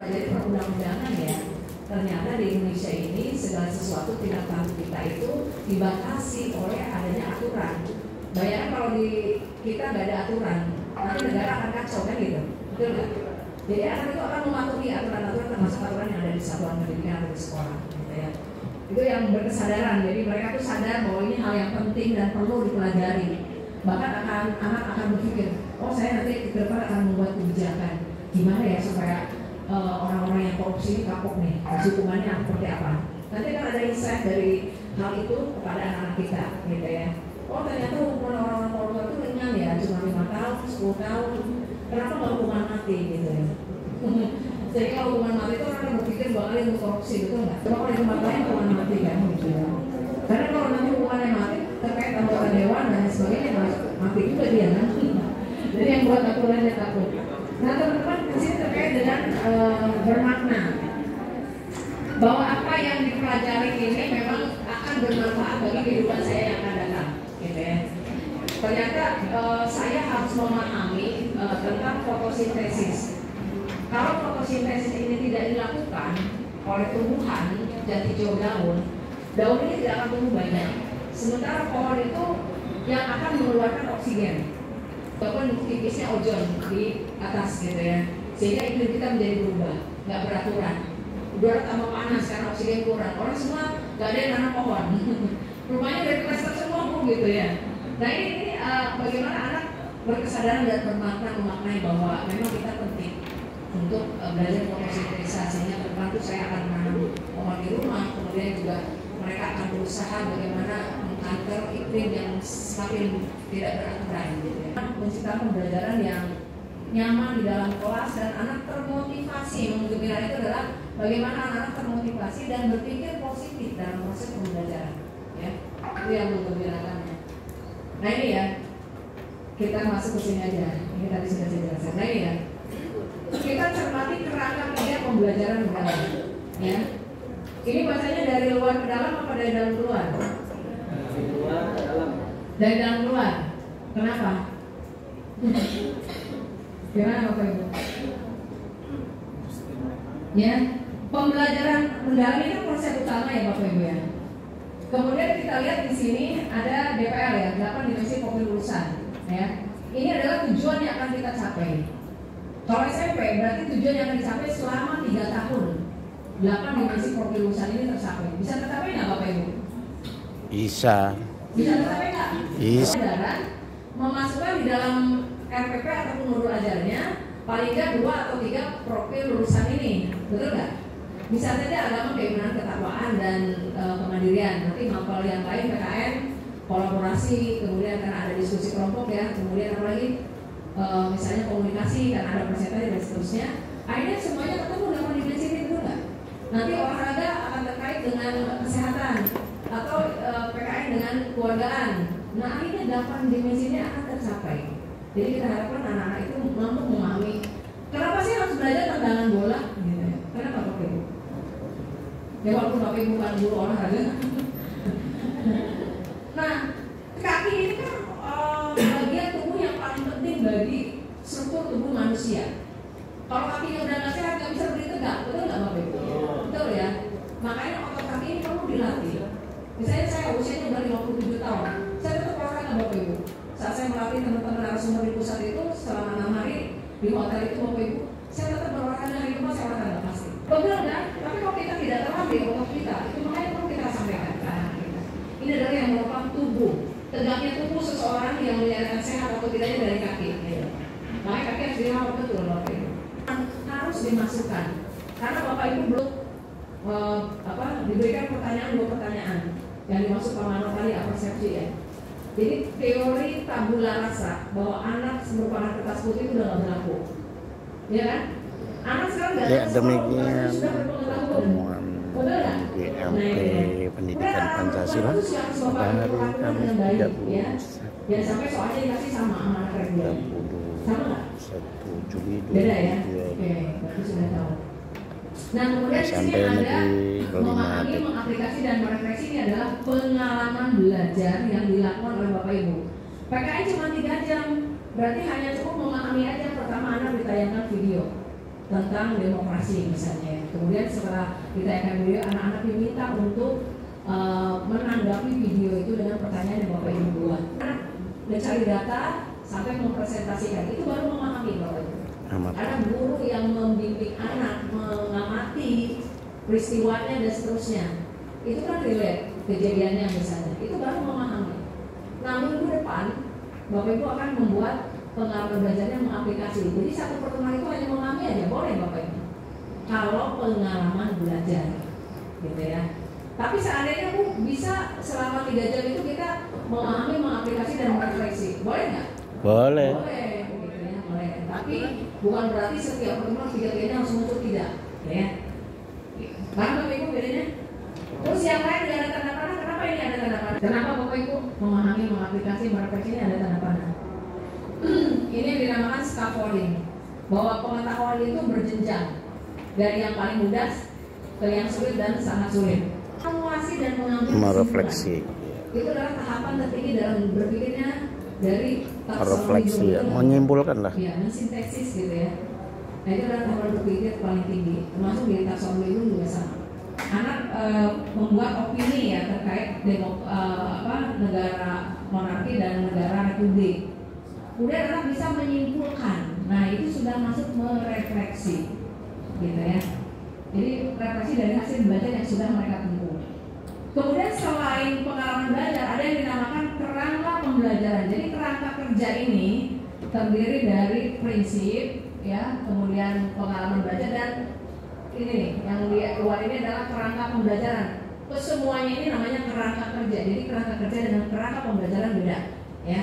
Jadi perundang-undangan ya, ternyata di Indonesia ini segala sesuatu tindak tanduk kita itu dibatasi oleh adanya aturan. Bayangkan kalau di kita nggak ada aturan, nanti negara akan kacau kan gitu, betul nggak? Jadi anak itu akan mematuhi aturan-aturan termasuk aturan yang ada di satuan pendidikan atau di sekolah, gitu ya. Itu yang berkesadaran. Jadi mereka tuh sadar bahwa ini hal yang penting dan perlu dipelajari. Bahkan anak akan berpikir, oh saya nanti ke depan akan membuat kebijakan gimana ya supaya orang-orang yang korupsi ini kapok nih, hukumannya seperti apa. Nanti kan ada insight dari hal itu kepada anak-anak kita, gitu ya. Oh ternyata hukuman orang-orang koruptor itu ringan ya, cuma 5 tahun, 10 tahun. Kenapa nggak hukuman mati gitu ya? Jadi kalau hukuman mati itu orang berpikir bahwa kalian untuk korupsi, betul nggak? Coba kalau di tempat lain hukuman mati kan, gitu ya. Karena kalau nanti hukumannya mati terkait anggota dewan dan sebagainya mati juga dia kan. Jadi yang buat aturannya takut. Nah teman-teman di sini terkait dengan bermakna bahwa apa yang dipelajari ini memang akan bermanfaat bagi kehidupan saya yang akan datang, gitu ya. Ternyata saya harus memahami tentang fotosintesis. Kalau fotosintesis ini tidak dilakukan oleh tumbuhan jati hijau daun ini tidak akan tumbuh banyak. Sementara pohon itu yang akan mengeluarkan oksigen. Walaupun tipisnya ozon di atas gitu ya, sehingga iklim kita menjadi berubah, nggak beraturan. Udara tambah panas karena oksigen kurang. Orang semua nggak ada yang nanam pohon. Rumahnya dari plaster semua gitu ya. Nah ini bagaimana anak berkesadaran dan memaknai bahwa memang kita penting untuk belajar fotosintesis, sehingga terbantu saya akan menanam pohon di rumah. Kemudian juga mereka akan berusaha bagaimana mengkantor iklim yang semakin tidak beraturan gitu ya. Menciptakan pembelajaran yang nyaman di dalam kelas dan anak termotivasi. Menggembirakan itu adalah bagaimana anak termotivasi dan berpikir positif dalam proses pembelajaran ya. Itu yang menggembirakannya. Nah ini ya, kita masuk ke sini aja. Ini tadi sudah saya jelaskan. Nah ini ya, kita cermati kerangka kerja pembelajaran di dalam ya. Ini bacanya dari luar ke dalam apa dari dalam keluar? Dari luar ke dalam. Dari dalam keluar. Kenapa? Gimana Bapak Ibu? Ya, pembelajaran mendalam ini kan konsep utama ya Bapak Ibu ya. Kemudian kita lihat di sini ada DPR ya, 8 dimensi profil lulusan ya. Ini adalah tujuan yang akan kita capai. Kalau SMP berarti tujuan yang akan dicapai selama 3 tahun. 8 dimensi profil lulusan ini tercapai. Bisa tercapai nggak Bapak Ibu? Bisa. Bisa tercapai nggak? Bisa. Memasukkan di dalam RPP ataupun modul ajarnya paling nggak 2 atau 3 profil lulusan ini, betul nggak? Bisa saja agama, keimanan, ketakwaan dan kemandirian. Nanti mapel yang lain PKN, kolaborasi, kemudian karena ada diskusi kelompok ya, kemudian apalagi misalnya komunikasi karena ada presentasi dan seterusnya. Akhirnya semuanya ketemu dalam dimensi ini, betul nggak? Nanti olahraga akan terkait dengan kesehatan atau PKN dengan keluargaan. Nah akhirnya 8 dimensi ini akan tercapai. Jadi kita harapkan anak-anak itu mampu memahami kenapa sih harus belajar tendangan bola gitu ya. Kenapa Bapak Ibu? Ya walaupun Bapak Ibu bukan guru olahraga. Nah kaki ini kan bagian tubuh yang paling penting bagi struktur tubuh manusia. Kalau kakinya udah nggak sehat nggak bisa berdiri tegak, betul nggak Bapak Ibu? Betul ya. Makanya otot kaki ini perlu dilatih. Misalnya saya usianya udah 57 tahun, saya tetap olahraga Bapak Ibu. Saat saya melatih teman-teman narasumber di pusat itu selama 6 hari di hotel itu Bapak Ibu, saya tetap berolahraga hari rumah, saya olahraga pasti. Betul kan? Tapi kalau kita tidak terlatih otot kita, itu makanya perlu kita sampaikan ke anak kita. Ini adalah yang merupakan tubuh. Tegaknya tubuh seseorang yang menyatakan sehat atau tidaknya dari kaki. Gitu. Makanya kaki harus dirawat betul Bapak Ibu. Harus dimasukkan karena Bapak Ibu belum diberikan pertanyaan 2 pertanyaan yang dimaksud Pak Mano tadi persepsi ya. Jadi teori tabula rasa bahwa anak merupakan kertas putih itu udah nggak berlaku, ya kan? Anak sekarang nggak ya, demikian temuan GMP Pendidikan Pancasila pada hari Kamis 30 ya sampai soalnya dikasih sama anak reguler. Sama nggak? 1 Juli 2020. Beda ya? Oke, berarti sudah tahu. Nah kemudian di sini ada memahami, mengaplikasi dan merefleksi. Ini adalah pengalaman belajar yang dilakukan oleh Bapak Ibu. PKN cuma 3 jam, berarti hanya cukup memahami aja. Pertama anak ditayangkan video, tentang demokrasi misalnya. Kemudian setelah ditanyakan video, anak-anak diminta untuk menanggapi video itu dengan pertanyaan yang Bapak Ibu buat. Mencari data sampai mempresentasikan, itu baru memahami Bapak Ibu. Ada guru yang membimbing anak mengamati peristiwanya dan seterusnya, itu kan relate kejadiannya misalnya, itu baru memahami. Nah, minggu depan Bapak Ibu akan membuat pengalaman belajarnya mengaplikasi. Jadi satu pertemuan itu hanya memahami aja boleh Bapak Ibu, kalau pengalaman belajar, gitu ya. Tapi seandainya Bu bisa selama 3 jam itu kita memahami, mengaplikasi dan merefleksi, boleh nggak? Boleh. Boleh, gitu ya, boleh. Tapi bukan berarti setiap pertemuan 3 jam harus muncul, tidak, ya. Paham Bapak Ibu bedanya? Terus yang lain tidak ada tanda panah, kenapa ini ada tanda panah? Kenapa Bapak Ibu memahami, mengaplikasi, merefleksi ini ada tanda panah? Ini dinamakan scaffolding, bahwa pengetahuan itu berjenjang dari yang paling mudah ke yang sulit dan sangat sulit. Menguasai dan mengambil merefleksi. Itu adalah tahapan tertinggi dalam berpikirnya dari refleksi, ya, menyimpulkan lah. Ya, mensintesis gitu ya. Nah, itu adalah tahapan berpikir paling tinggi, termasuk di taksonomi itu juga sama. Anak membuat opini ya terkait negara monarki dan negara republik. Kemudian anak bisa menyimpulkan. Nah, itu sudah masuk merefleksi, gitu ya. Jadi refleksi dari hasil belajar yang sudah mereka tempuh. Kemudian selain pengalaman belajar, ada yang dinamakan kerangka pembelajaran. Jadi kerangka kerja ini terdiri dari prinsip, ya, kemudian pengalaman belajar, dan ini nih, yang di luar ini adalah kerangka pembelajaran. Kesemuanya ini namanya kerangka kerja. Jadi kerangka kerja dengan kerangka pembelajaran beda, ya.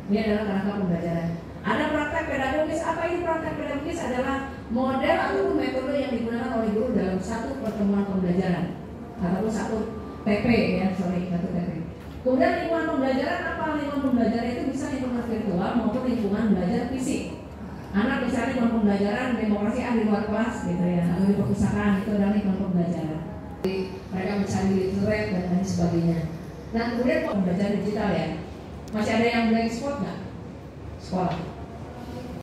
Ini adalah kerangka pembelajaran. Ada praktek pedagogis. Apa ini praktek pedagogis? Adalah model ataupun metode yang digunakan oleh guru dalam satu pertemuan pembelajaran ataupun satu TP, ya, satu TP. Kemudian lingkungan pembelajaran apa? Lingkungan pembelajaran itu bisa lingkungan virtual maupun lingkungan belajar fisik. Anak misalnya lingkungan pembelajaran demokrasi di luar kelas, gitu ya, atau di perpustakaan, itu adalah lingkungan pembelajaran. Jadi, mereka mencari literate dan lain sebagainya. Nah, kemudian pembelajaran digital ya, masih ada yang blank spot nggak? Sekolah.